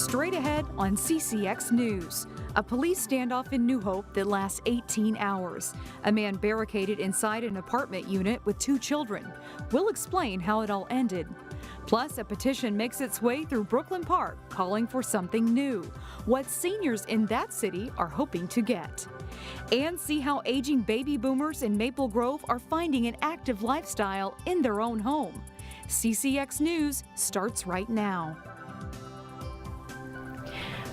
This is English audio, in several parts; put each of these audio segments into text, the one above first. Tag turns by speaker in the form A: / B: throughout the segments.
A: Straight ahead on CCX News. A police standoff in New Hope that lasts 18 hours. A man barricaded inside an apartment unit with 2 children. We'll explain how it all ended. Plus, a petition makes its way through Brooklyn Park calling for something new. What seniors in that city are hoping to get. And see how aging baby boomers in Maple Grove are finding an active lifestyle in their own home. CCX News starts right now.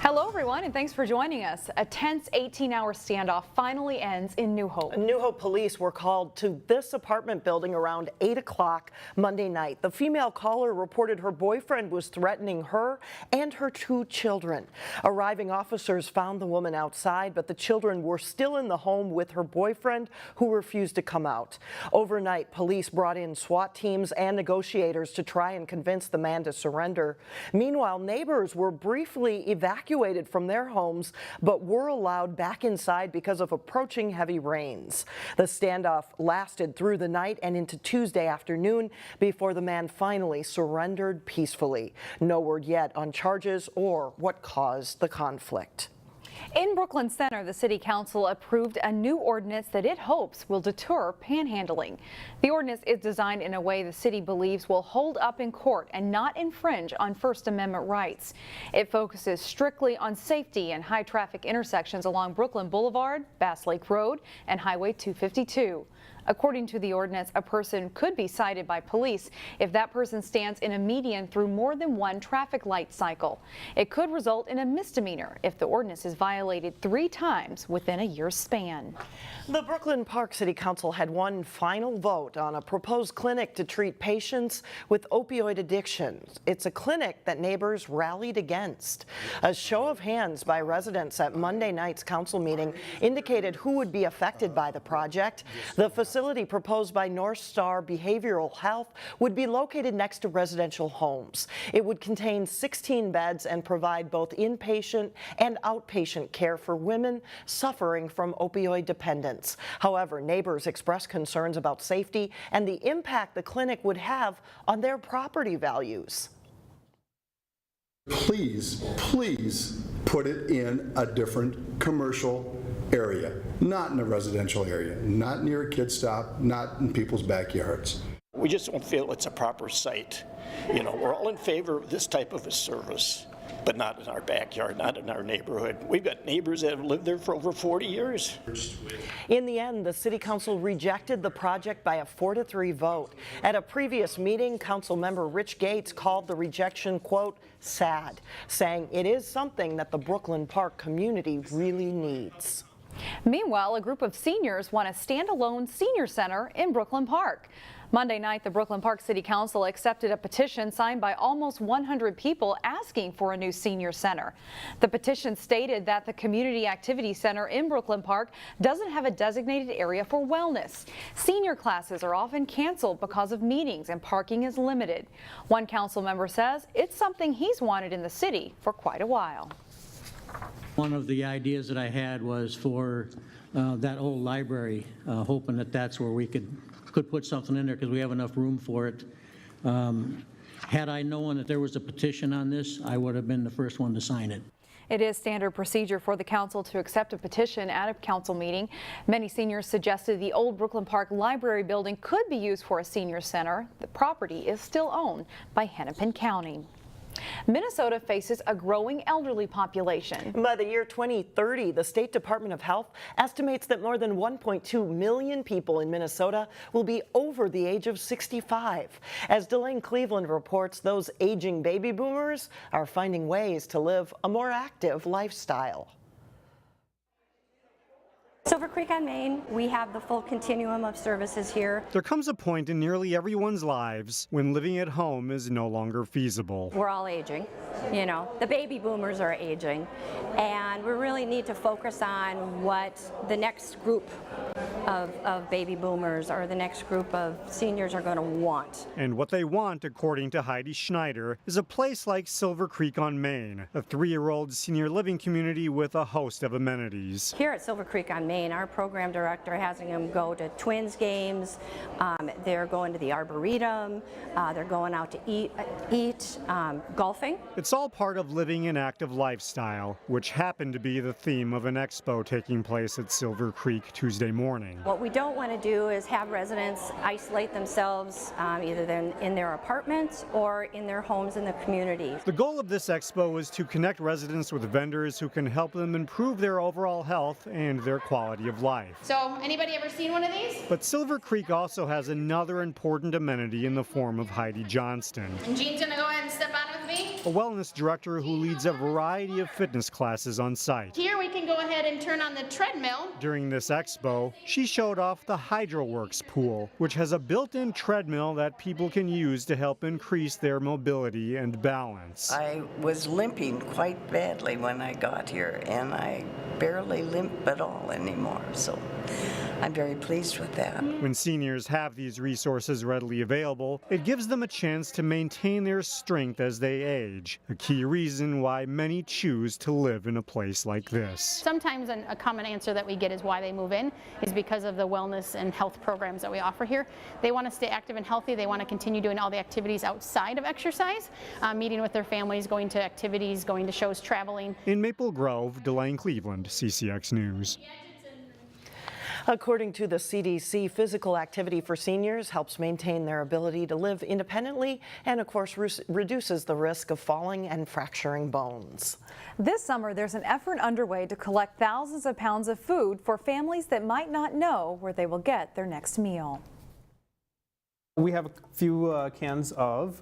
B: Hello everyone, and thanks for joining us. A tense 18-hour standoff finally ends in New Hope.
C: New Hope police were called to this apartment building around 8 o'clock Monday night. The female caller reported her boyfriend was threatening her and her 2 children. Arriving officers found the woman outside, but the children were still in the home with her boyfriend, who refused to come out. Overnight, police brought in SWAT teams and negotiators to try and convince the man to surrender. Meanwhile, neighbors were briefly evacuated from their homes, but were allowed back inside because of approaching heavy rains. The standoff lasted through the night and into Tuesday afternoon before the man finally surrendered peacefully. No word yet on charges or what caused the conflict.
B: In Brooklyn Center, the City Council approved a new ordinance that it hopes will deter panhandling. The ordinance is designed in a way the city believes will hold up in court and not infringe on First Amendment rights. It focuses strictly on safety and high traffic intersections along Brooklyn Boulevard, Bass Lake Road, and Highway 252. According to the ordinance, a person could be cited by police if that person stands in a median through more than one traffic light cycle. It could result in a misdemeanor if the ordinance is violated 3 times within a year's span.
C: The Brooklyn Park City Council had one final vote on a proposed clinic to treat patients with opioid addictions. It's a clinic that neighbors rallied against. A show of hands by residents at Monday night's council meeting indicated who would be affected by the project. The facility proposed by North Star Behavioral Health would be located next to residential homes. It would contain 16 beds and provide both inpatient and outpatient care for women suffering from opioid dependence. However, neighbors expressed concerns about safety and the impact the clinic would have on their property values.
D: Please put it in a different commercial area, not in a residential area, not near a kid stop, not in people's backyards.
E: We just don't feel it's a proper site. You know, we're all in favor of this type of a service, but not in our backyard, not in our neighborhood. We've got neighbors that have lived there for over 40 years.
C: In the end, the City Council rejected the project by a 4-3 vote. At a previous meeting, Council member Rich Gates called the rejection, quote, sad, saying it is something that the Brooklyn Park community really needs.
B: Meanwhile, a group of seniors want a standalone senior center in Brooklyn Park. Monday night, the Brooklyn Park City Council accepted a petition signed by almost 100 people asking for a new senior center. The petition stated that the Community Activity Center in Brooklyn Park doesn't have a designated area for wellness. Senior classes are often canceled because of meetings and parking is limited. One council member says it's something he's wanted in the city for quite a while.
F: One of the ideas that I had was for that old library, hoping that that's where we could put something in there because we have enough room for it. Had I known that there was a petition on this, I would have been the first one to sign it.
B: It is standard procedure for the council to accept a petition at a council meeting. Many seniors suggested the old Brooklyn Park Library building could be used for a senior center. The property is still owned by Hennepin County. Minnesota faces a growing elderly population.
C: By the year 2030, the State Department of Health estimates that more than 1.2 million people in Minnesota will be over the age of 65. As Delane Cleveland reports, those aging baby boomers are finding ways to live a more active lifestyle.
G: SILVERCREEK on Main, we have the full continuum of services here.
H: There comes a point in nearly everyone's lives when living at home is no longer feasible.
G: We're all aging, you know, the baby boomers are aging, and we really need to focus on what the next group of baby boomers or the next group of seniors are going to want.
H: And what they want, according to Heidi Schneider, is a place like SILVERCREEK on Main, a 3-year-old senior living community with a host of amenities.
G: Here at SILVERCREEK on Main, our program director has them go to Twins games, they're going to the Arboretum, they're going out to eat, golfing.
H: It's all part of living an active lifestyle, which happened to be the theme of an expo taking place at SILVERCREEK Tuesday morning.
G: What we don't want to do is have residents isolate themselves either in their apartments or in their homes in the community.
H: The goal of this expo is to connect residents with vendors who can help them improve their overall health and their quality of life.
I: So, anybody ever seen one of these?
H: But SILVERCREEK also has another important amenity in the form of HEIDI Johnston,
I: And Jean's gonna go ahead and step out with me.
H: a wellness director who leads a variety of fitness classes on site.
I: Here we can go ahead and turn on the treadmill.
H: During this expo, she showed off the HydroWorks pool, which has a built-in treadmill that people can use to help increase their mobility and balance.
J: I was limping quite badly when I got here, and I barely limp at all anymore, so I'm very pleased with that.
H: When seniors have these resources readily available, it gives them a chance to maintain their strength as they age, a key reason why many choose to live in a place like this.
I: Sometimes a common answer that we get is why they move in is because of the wellness and health programs that we offer here. They want to stay active and healthy. They want to continue doing all the activities outside of exercise, meeting with their families, going to activities, going to shows, traveling.
H: In Maple Grove, Delane Cleveland, CCX News.
C: According to the CDC, physical activity for seniors helps maintain their ability to live independently and, of course, reduces the risk of falling and fracturing bones.
A: This summer, there's an effort underway to collect thousands of pounds of food for families that might not know where they will get their next meal.
K: We have a few cans of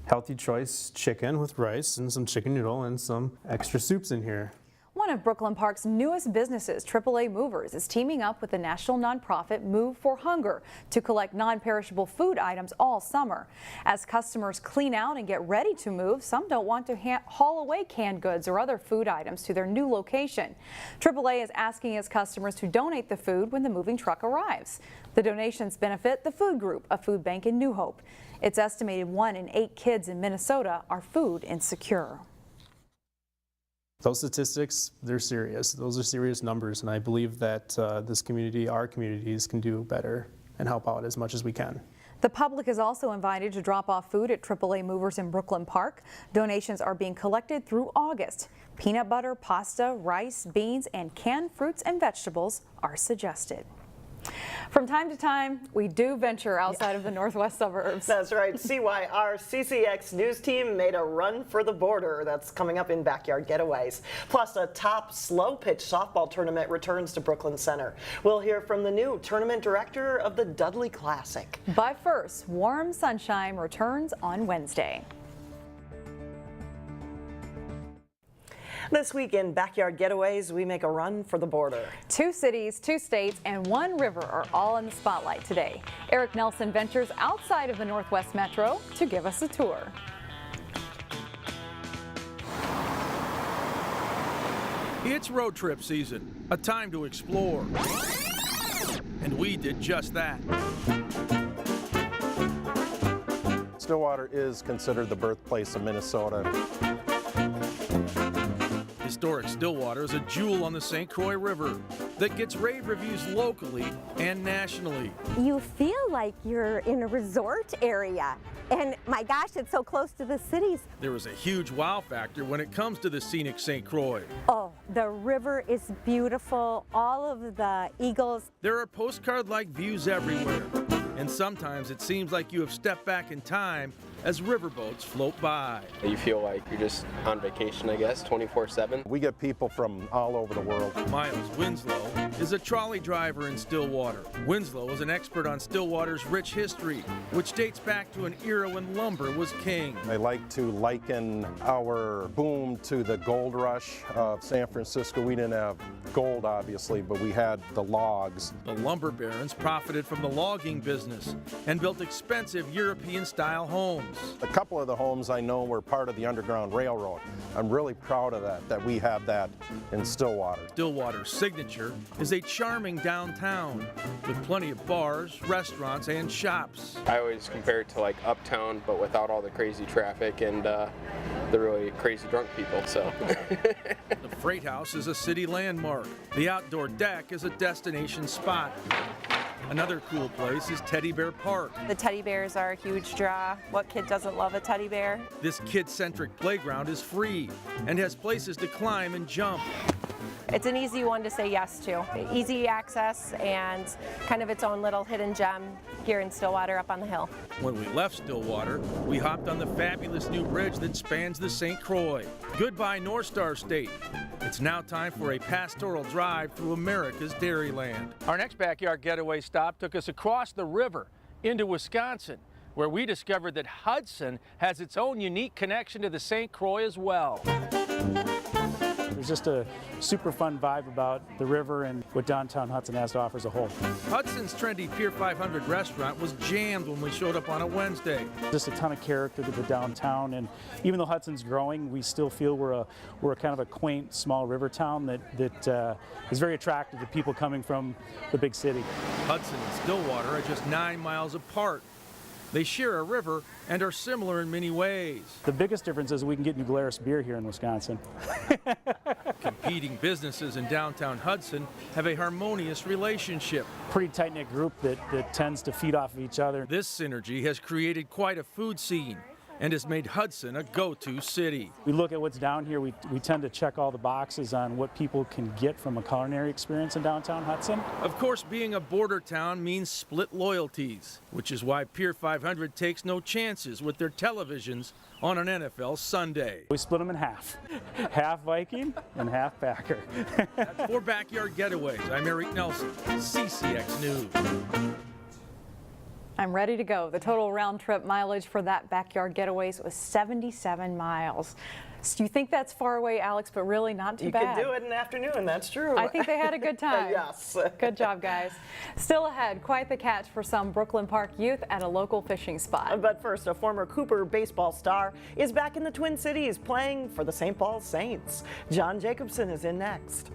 K: Healthy Choice chicken with rice and some chicken noodle and some extra soups in here.
A: One of Brooklyn Park's newest businesses, AAA Movers, is teaming up with the national nonprofit Move for Hunger to collect non-perishable food items all summer. As customers clean out and get ready to move, some don't want to haul away canned goods or other food items to their new location. AAA is asking its customers to donate the food when the moving truck arrives. The donations benefit the Food Group, a food bank in New Hope. It's estimated 1 in 8 kids in Minnesota are food insecure.
K: Those statistics, they're serious. Those are serious numbers, and I believe that this community, our communities, can do better and help out as much as we can.
A: The public is also invited to drop off food at AAA Movers in Brooklyn Park. Donations are being collected through August. Peanut butter, pasta, rice, beans, and canned fruits and vegetables are suggested. From time to time, we do venture outside of the northwest suburbs.
C: That's right. See why our CCX News team made a run for the border. That's coming up in Backyard Getaways. Plus, a top slow pitch softball tournament returns to Brooklyn Center. We'll hear from the new tournament director of the Dudley Classic.
A: But first, warm sunshine returns on Wednesday.
C: This week in Backyard Getaways, we make a run for the border.
A: 2 cities, 2 states, and 1 river are all in the spotlight today. Eric Nelson ventures outside of the Northwest Metro to give us a tour.
L: It's road trip season, a time to explore. And we did just that.
M: Stillwater is considered the birthplace of Minnesota.
L: Historic Stillwater is a jewel on the St. Croix River that gets rave reviews locally and nationally.
N: You feel like you're in a resort area, and my gosh, it's so close to the cities.
L: There is a huge wow factor when it comes to the scenic St. Croix.
N: Oh, the river is beautiful, all of the eagles.
L: There are postcard-like views everywhere, and sometimes it seems like you have stepped back in time as riverboats float by.
O: You feel like you're just on vacation, I guess, 24/7.
M: We get people from all over the world.
L: Miles Winslow is a trolley driver in Stillwater. Winslow is an expert on Stillwater's rich history, which dates back to an era when lumber was king.
M: I like to liken our boom to the gold rush of San Francisco. We didn't have gold, obviously, but we had the logs.
L: The lumber barons profited from the logging business and built expensive European-style homes.
M: A couple of the homes I know were part of the Underground Railroad. I'm really proud of that we have that in Stillwater.
L: Stillwater's signature is a charming downtown with plenty of bars, restaurants, and shops.
O: I always compare it to like Uptown, but without all the crazy traffic, and the really crazy drunk people, so.
L: The Freight House is a city landmark. The outdoor deck is a destination spot. Another cool place is Teddy Bear Park.
P: The teddy bears are a huge draw. What kid doesn't love a teddy bear?
L: This kid-centric playground is free and has places to climb and jump.
P: It's an easy one to say yes to. Easy access and kind of its own little hidden gem here in Stillwater up on the hill.
L: When we left Stillwater, we hopped on the fabulous new bridge that spans the St. Croix. Goodbye North Star State. It's now time for a pastoral drive through America's Dairyland. Our next backyard getaway stop took us across the river into Wisconsin, where we discovered that Hudson has its own unique connection to the St. Croix as well.
Q: There's just a super fun vibe about the river and what downtown Hudson has to offer as a whole.
L: Hudson's trendy Pier 500 restaurant was jammed when we showed up on a Wednesday.
Q: Just a ton of character to the downtown, and even though Hudson's growing, we still feel we're a kind of a quaint, small river town that is very attractive to people coming from the big city.
L: Hudson and Stillwater are just 9 miles apart. They share a river and are similar in many ways.
Q: The biggest difference is we can get New Glarus beer here in Wisconsin.
L: Competing businesses in downtown Hudson have a harmonious relationship.
Q: Pretty tight-knit group that tends to feed off of each other.
L: This synergy has created quite a food scene and has made Hudson a go-to city.
Q: We look at what's down here, we tend to check all the boxes on what people can get from a culinary experience in downtown Hudson.
L: Of course, being a border town means split loyalties, which is why Pier 500 takes no chances with their televisions on an NFL Sunday.
Q: We split them in half, half Viking and half Packer.
L: That's for Backyard Getaways. I'm Eric Nelson, CCX News.
B: I'm ready to go. The total round trip mileage for that Backyard Getaways was 77 miles. So you think that's far away, Alex, but really not too bad.
C: You could do it in the afternoon, that's true.
B: I think they had a good time.
C: Yes.
B: Good job, guys. Still ahead, quite the catch for some Brooklyn Park youth at a local fishing spot.
C: But first, a former Cooper baseball star is back in the Twin Cities playing for the St. Paul Saints. John Jacobson is in next.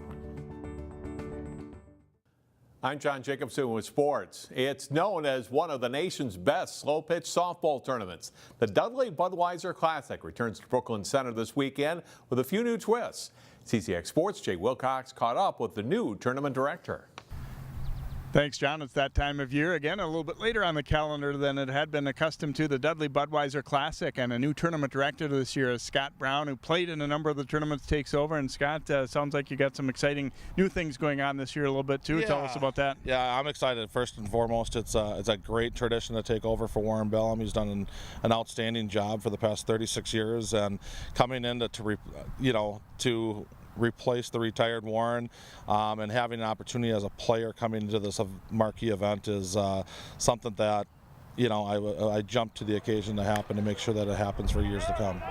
R: I'm John Jacobson with sports. It's known as one of the nation's best slow-pitch softball tournaments. The Dudley-Budweiser Classic returns to Brooklyn Center this weekend with a few new twists. CCX Sports' Jay Wilcox caught up with the new tournament director.
S: Thanks, John. It's that time of year again, a little bit later on the calendar than it had been accustomed to. The Dudley-Budweiser Classic, and a new tournament director this year is Scott Brown, who played in a number of the tournaments, takes over. And Scott, sounds like you got some exciting new things going on this year a little bit too.
T: Yeah.
S: Tell us about that.
T: Yeah, I'm excited. First and foremost, it's a great tradition to take over for Warren Bellum. He's done an outstanding job for the past 36 years, and coming in to replace the retired Warren, and having an opportunity as a player coming into this marquee event is something that I jumped to the occasion to happen to make sure that it happens for years to come.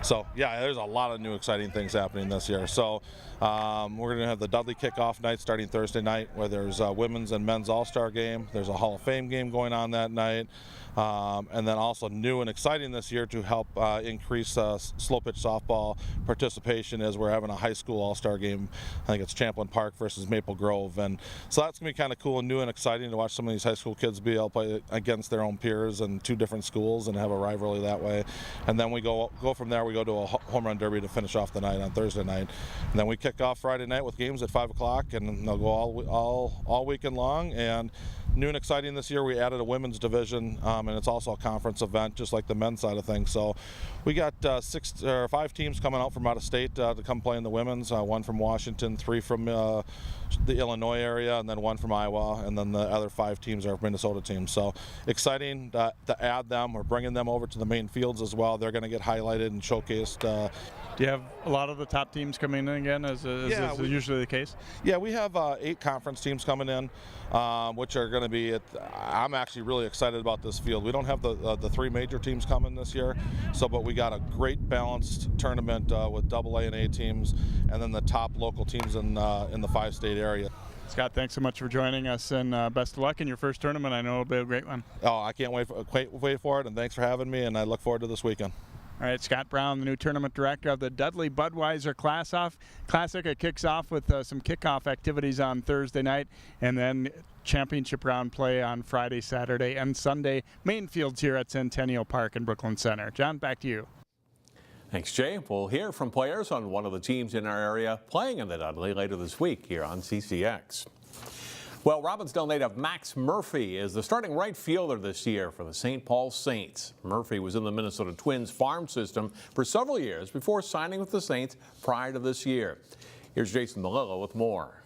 T: So yeah, there's a lot of new exciting things happening this year. So we're going to have the Dudley kickoff night starting Thursday night, where there's a women's and men's all-star game. There's a Hall of Fame game going on that night. And then also new and exciting this year to help increase slow pitch softball participation is we're having a high school all-star game. I think it's Champlin Park versus Maple Grove, and so that's gonna be kind of cool and new and exciting to watch some of these high school kids be able to play against their own peers in two different schools and have a rivalry that way. And then we go from there. We go to a home run derby to finish off the night on Thursday night, and then we kick off Friday night with games at 5 o'clock, and they'll go all weekend long. And new and exciting this year, we added a women's division, and it's also a conference event, just like the men's side of things. So we got 5 teams coming out from out of state to come play in the women's, 1 from Washington, 3 from the Illinois area, and then 1 from Iowa, and then the other 5 teams are Minnesota teams. So exciting to add them. We're bringing them over to the main fields as well. They're going to get highlighted and showcased.
S: Do you have a lot of the top teams coming in again, as is usually the case?
T: Yeah, we have 8 conference teams coming in, which are going to be I'm actually really excited about this field. We don't have the 3 major teams coming this year, but we got a great balanced tournament with AA and A teams, and then the top local teams in the 5-state area.
S: Scott, thanks so much for joining us, and best of luck in your first tournament. I know it'll be a great one.
T: Oh, I can't wait for it, and thanks for having me, and I look forward to this weekend.
S: All right, Scott Brown, the new tournament director of the Dudley-Budweiser Classic. It kicks off with some kickoff activities on Thursday night, and then championship round play on Friday, Saturday, and Sunday. Main fields here at Centennial Park in Brooklyn Center. John, back to you.
R: Thanks, Jay. We'll hear from players on one of the teams in our area playing in the Dudley later this week here on CCX. Well, Robbinsdale native Max Murphy is the starting right fielder this year for the St. Paul Saints. Murphy was in the Minnesota Twins farm system for several years before signing with the Saints prior to this year. Here's Jason Malillo with more.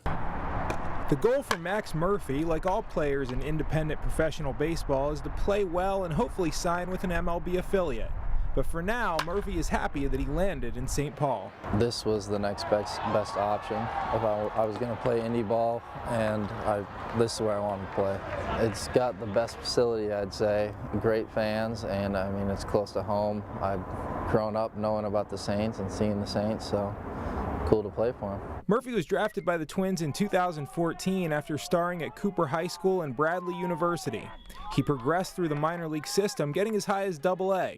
U: The goal for Max Murphy, like all players in independent professional baseball, is to play well and hopefully sign with an MLB affiliate. But for now, Murphy is happy that he landed in St. Paul.
V: This was the next best option. If I was going to play indie ball, and this is where I wanted to play. It's got the best facility, I'd say, great fans, and I mean, it's close to home. I've grown up knowing about the Saints and seeing the Saints, so cool to play for them.
U: Murphy was drafted by the Twins in 2014 after starring at Cooper High School and Bradley University. He progressed through the minor league system, getting as high as AA.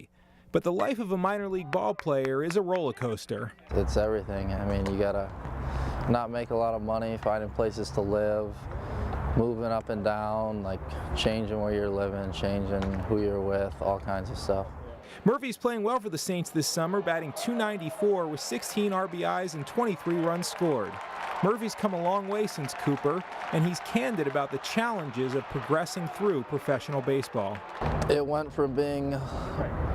U: But the life of a minor league ball player is a roller coaster.
V: It's everything. I mean, you gotta not make a lot of money, finding places to live, moving up and down, like changing where you're living, changing who you're with, all kinds of stuff.
U: Murphy's playing well for the Saints this summer, batting .294 with 16 RBIs and 23 runs scored. Murphy's come a long way since Cooper, and he's candid about the challenges of progressing through professional baseball.
V: It went from being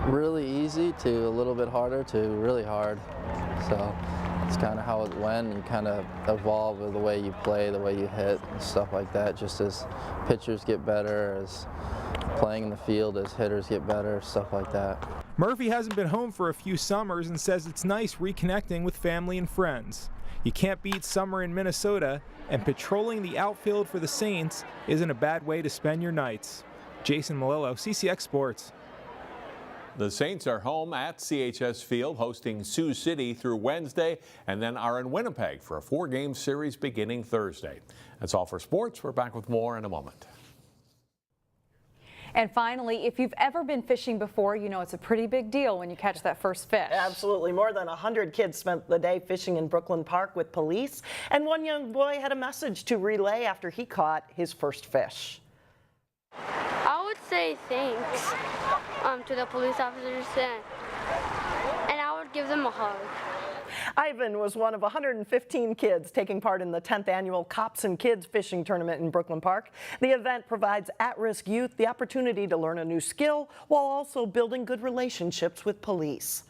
V: really easy to a little bit harder to really hard. So it's kind of how it went. You kind of evolve with the way you play, the way you hit, and stuff like that, just as pitchers get better, as playing in the field, as hitters get better, stuff like that.
U: Murphy hasn't been home for a few summers and says it's nice reconnecting with family and friends. You can't beat summer in Minnesota, and patrolling the outfield for the Saints isn't a bad way to spend your nights. Jason Malillo, CCX Sports.
R: The Saints are home at CHS Field, hosting Sioux City through Wednesday, and then are in Winnipeg for a 4-game series beginning Thursday. That's all for sports. We're back with more in a moment.
B: And finally, if you've ever been fishing before, you know it's a pretty big deal when you catch that first fish.
C: Absolutely. More than 100 kids spent the day fishing in Brooklyn Park with police, and one young boy had a message to relay after he caught his first fish.
W: I would say thanks to the police officers, and I would give them a hug.
C: Ivan was one of 115 kids taking part in the 10th annual Cops and Kids fishing tournament in Brooklyn Park. The event provides at-risk youth the opportunity to learn a new skill while also building good relationships with police.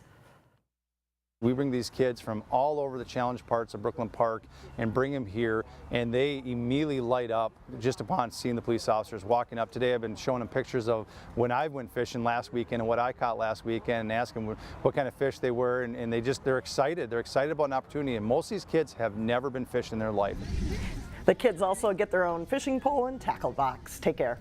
X: We bring these kids from all over the challenge parts of Brooklyn Park and bring them here, and they immediately light up just upon seeing the police officers walking up. Today I've been showing them pictures of when I went fishing last weekend and what I caught last weekend, and asking them what kind of fish they were, and they're excited. They're excited about an opportunity, and most of these kids have never been fishing in their life.
C: The kids also get their own fishing pole and tackle box. Take care.